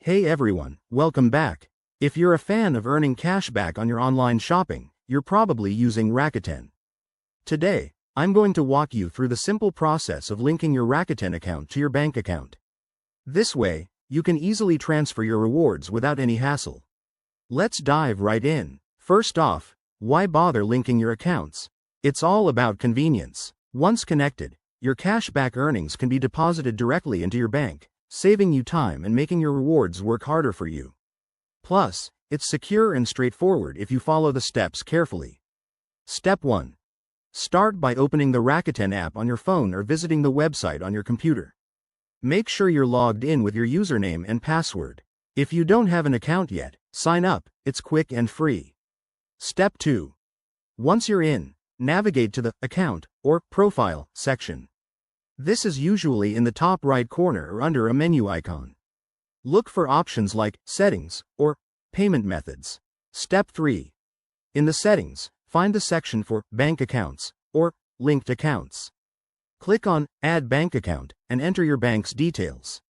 Hey everyone, welcome back. If you're a fan of earning cashback on your online shopping, you're probably using Rakuten. Today, I'm going to walk you through the simple process of linking your Rakuten account to your bank account. This way, you can easily transfer your rewards without any hassle. Let's dive right in. First off, why bother linking your accounts? It's all about convenience. Once connected, your cashback earnings can be deposited directly into your bank, saving you time and making your rewards work harder for you. Plus, it's secure and straightforward if you follow the steps carefully. Step 1. Start by opening the Rakuten app on your phone or visiting the website on your computer. Make sure you're logged in with your username and password. If you don't have an account yet, sign up, it's quick and free. Step 2. Once you're in, navigate to the Account or Profile section. This is usually in the top right corner or under a menu icon. Look for options like Settings or Payment Methods. Step 3. In the Settings, find the section for Bank Accounts or Linked Accounts. Click on Add Bank Account and enter your bank's details.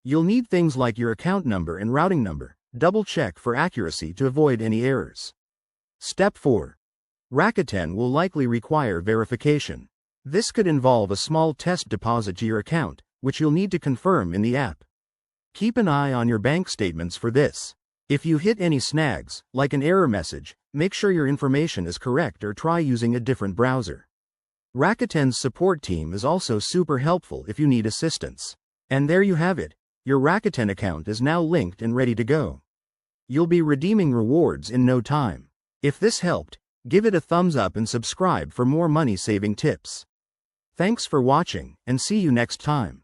You'll need things like your account number and routing number. Double check for accuracy to avoid any errors. Step 4. Rakuten will likely require verification. This could involve a small test deposit to your account, which you'll need to confirm in the app. Keep an eye on your bank statements for this. If you hit any snags, like an error message, make sure your information is correct or try using a different browser. Rakuten's support team is also super helpful if you need assistance. And there you have it. Your Rakuten account is now linked and ready to go. You'll be redeeming rewards in no time. If this helped, give it a thumbs up and subscribe for more money-saving tips. Thanks for watching, and see you next time.